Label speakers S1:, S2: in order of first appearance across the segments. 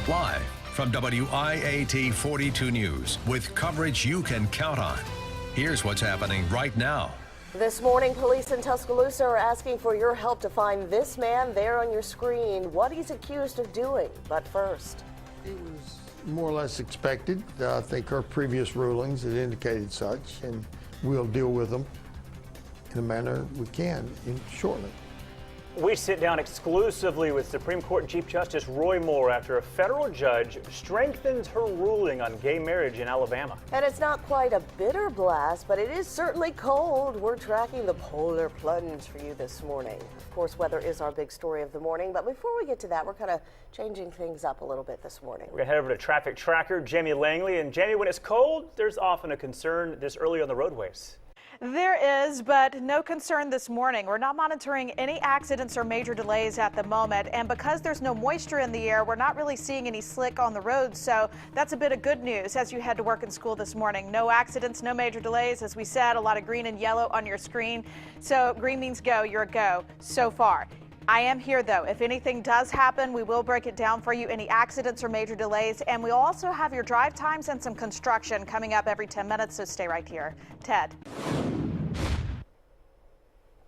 S1: Live from WIAT 42 News with coverage you can count on. Here's what's happening right now.
S2: This morning, police in Tuscaloosa are asking for your help to find this man there on your screen, what he's accused of doing. But first,
S3: it was more or less expected. I think our previous rulings had indicated such, and we'll deal with them in a manner we can shortly.
S4: We sit down exclusively with Supreme Court Chief Justice Roy Moore after a federal judge strengthens her ruling on gay marriage in Alabama.
S2: And it's not quite a bitter blast, but it is certainly cold. We're tracking the polar plunge for you this morning. Of course, weather is our big story of the morning, but before we get to that, we're kind of changing things up a little bit this morning.
S4: We're going to head over to Traffic Tracker, Jamie Langley. And Jamie, when it's cold, there's often a concern this early on the roadways.
S5: There is, but no concern this morning. We're not monitoring any accidents or major delays at the moment, and because there's no moisture in the air, we're not really seeing any slick on the road, so that's a bit of good news as you head to work and school this morning. No accidents, no major delays. As we said, a lot of green and yellow on your screen, so green means go. You're a go so far. I am here, though. If anything does happen, we will break it down for you, any accidents or major delays. And we also have your drive times and some construction coming up every 10 minutes, so stay right here. Ted.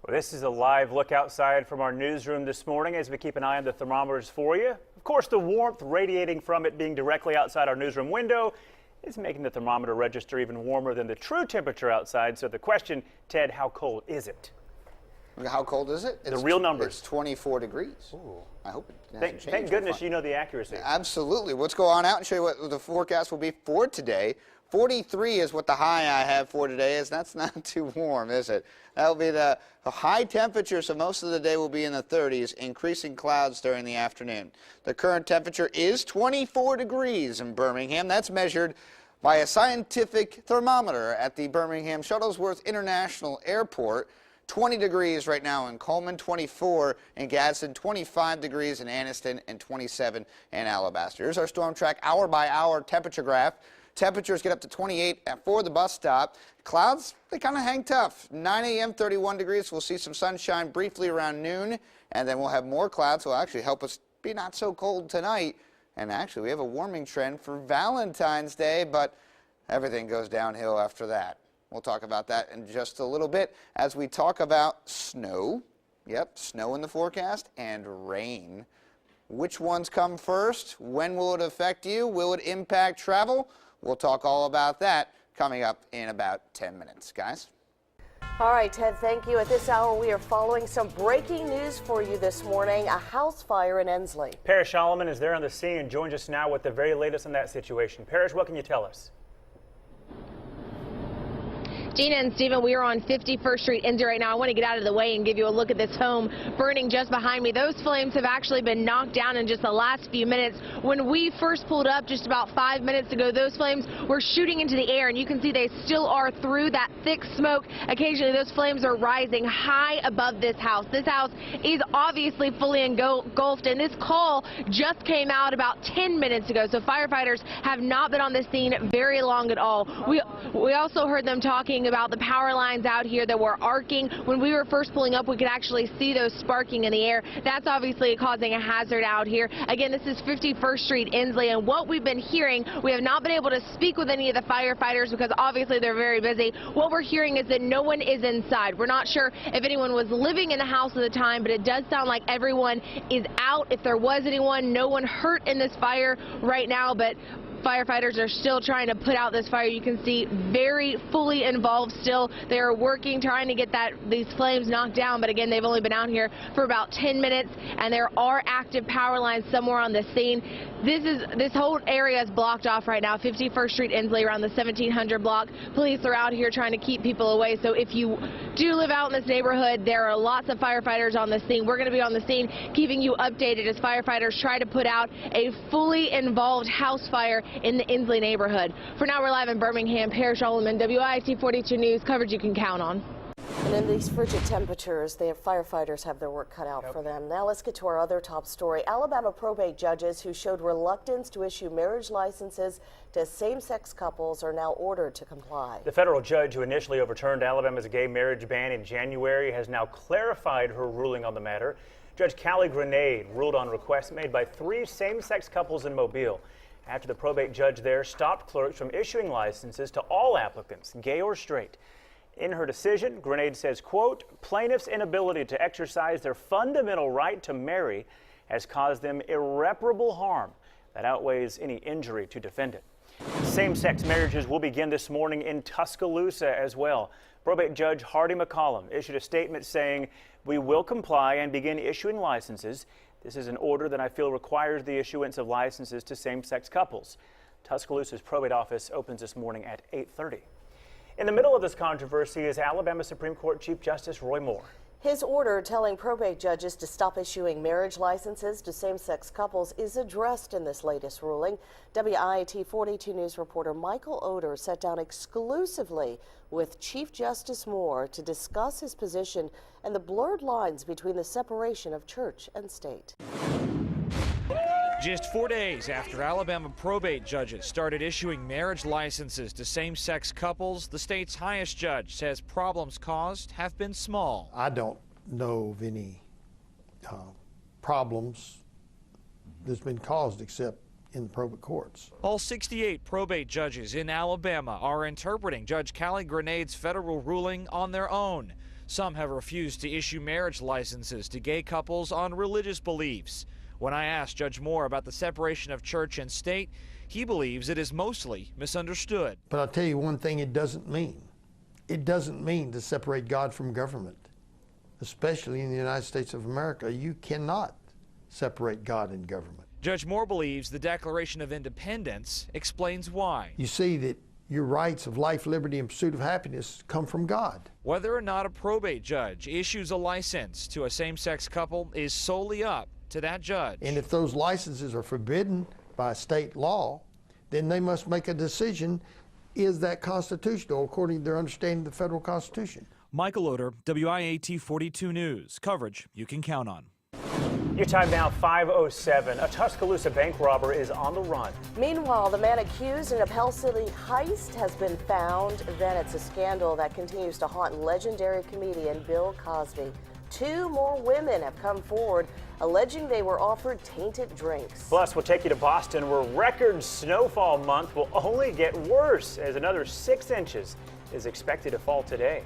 S4: Well, this is a live look outside from our newsroom this morning as we keep an eye on the thermometers for you. Of course, the warmth radiating from it being directly outside our newsroom window is making the thermometer register even warmer than the true temperature outside. So the question, Ted, how cold is it?
S6: How cold is it?
S4: The real numbers.
S6: It's 24 degrees.
S4: Ooh.
S6: I hope it hasn't changed.
S4: Thank goodness you know the accuracy.
S6: Absolutely. Let's go on out and show you what the forecast will be for today. 43 is what the high I have for today is. That's not too warm, is it? That'll be the high temperature, so most of the day will be in the 30s, increasing clouds during the afternoon. The current temperature is 24 degrees in Birmingham. That's measured by a scientific thermometer at the Birmingham Shuttlesworth International Airport. 20 degrees right now in Coleman, 24 in Gadsden, 25 degrees in Anniston, and 27 in Alabaster. Here's our storm track hour-by-hour temperature graph. Temperatures get up to 28 for the bus stop. Clouds, they kind of hang tough. 9 a.m., 31 degrees. We'll see some sunshine briefly around noon, and then we'll have more clouds, will actually help us be not so cold tonight. And actually, we have a warming trend for Valentine's Day, but everything goes downhill after that. We'll talk about that in just a little bit as we talk about snow. Yep, snow in the forecast and rain. Which ones come first? When will it affect you? Will it impact travel? We'll talk all about that coming up in about 10 minutes, guys.
S2: All right, Ted, thank you. At this hour, we are following some breaking news for you this morning, a house fire in Ensley.
S4: Parrish Solomon is there on the scene and joins us now with the very latest on that situation. Parrish, what can you tell us?
S7: Gina and Stephen, we are on 51st Street, Ensley right now. I want to get out of the way and give you a look at this home burning just behind me. Those flames have actually been knocked down in just the last few minutes. When we first pulled up just about 5 minutes ago, those flames were shooting into the air, and you can see they still are through that thick smoke. Occasionally, those flames are rising high above this house. This house is obviously fully engulfed, and this call just came out about 10 minutes ago, so firefighters have not been on the scene very long at all. We also heard them talking about the power lines out here that were arcing. When we were first pulling up, we could actually see those sparking in the air. That's obviously causing a hazard out here. Again, this is 51st Street, Ensley, and what we've been hearing, we have not been able to speak with any of the firefighters because obviously they're very busy. What we're hearing is that no one is inside. We're not sure if anyone was living in the house at the time, but it does sound like everyone is out. If there was anyone, no one hurt in this fire right now, but firefighters are still trying to put out this fire. You can see very fully involved still. They are working, trying to get these flames knocked down, but again, they've only been out here for about 10 minutes, and there are active power lines somewhere on the scene. This whole area is blocked off right now. 51st Street, Ensley, around the 1700 block. Police are out here trying to keep people away, so if you do live out in this neighborhood, there are lots of firefighters on the scene. We're going to be on the scene keeping you updated as firefighters try to put out a fully involved house fire in the Ensley neighborhood. For now, we're live in Birmingham. Parrish Solomon, WIAT 42 News, coverage you can count on.
S2: And in these frigid temperatures, firefighters have their work cut out for them. Now let's get to our other top story. Alabama probate judges who showed reluctance to issue marriage licenses to same-sex couples are now ordered to comply.
S4: The federal judge who initially overturned Alabama's gay marriage ban in January has now clarified her ruling on the matter. Judge Callie Grenade ruled on requests made by 3 same-sex couples in Mobile after the probate judge there stopped clerks from issuing licenses to all applicants, gay or straight. In her decision, Grenade says, quote, plaintiffs' inability to exercise their fundamental right to marry has caused them irreparable harm that outweighs any injury to defendant. Same-sex marriages will begin this morning in Tuscaloosa as well. Probate Judge Hardy McCollum issued a statement saying, we will comply and begin issuing licenses. This is an order that I feel requires the issuance of licenses to same-sex couples. Tuscaloosa's probate office opens this morning at 8:30. In the middle of this controversy is Alabama Supreme Court Chief Justice Roy Moore.
S2: His order telling probate judges to stop issuing marriage licenses to same-sex couples is addressed in this latest ruling. WIAT 42 News reporter Michael Oder sat down exclusively with Chief Justice Moore to discuss his position and the blurred lines between the separation of church and state.
S8: Just 4 days after Alabama probate judges started issuing marriage licenses to same-sex couples, the state's highest judge says problems caused have been small.
S3: I don't know of any problems that's been caused except in the probate courts.
S8: All 68 probate judges in Alabama are interpreting Judge Callie Grenade's federal ruling on their own. Some have refused to issue marriage licenses to gay couples on religious beliefs. When I asked Judge Moore about the separation of church and state, he believes it is mostly misunderstood.
S3: But I'll tell you one thing it doesn't mean. It doesn't mean to separate God from government, especially in the United States of America. You cannot separate God and government.
S8: Judge Moore believes the Declaration of Independence explains why.
S3: You see that your rights of life, liberty, and pursuit of happiness come from God.
S8: Whether or not a probate judge issues a license to a same-sex couple is solely up to that judge.
S3: And if those licenses are forbidden by state law, then they must make a decision, is that constitutional according to their understanding of the federal Constitution?
S8: Michael Oder, WIAT 42 News. Coverage you can count on.
S4: Your time now, 5:07. A Tuscaloosa bank robber is on the run.
S2: Meanwhile, the man accused in a Pell City heist has been found. Then it's a scandal that continues to haunt legendary comedian Bill Cosby. 2 more women have come forward alleging they were offered tainted drinks.
S4: Plus, we'll take you to Boston, where record snowfall month will only get worse as another 6 inches is expected to fall today.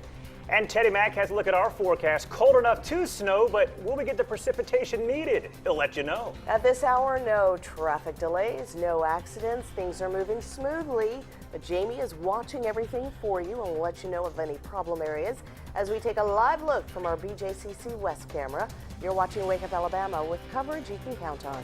S4: And Teddy Mack has a look at our forecast. Cold enough to snow, but will we get the precipitation needed? He'll let you know.
S2: At this hour, no traffic delays, no accidents. Things are moving smoothly. But Jamie is watching everything for you and will let you know of any problem areas as we take a live look from our BJCC West camera. You're watching Wake Up Alabama with coverage you can count on.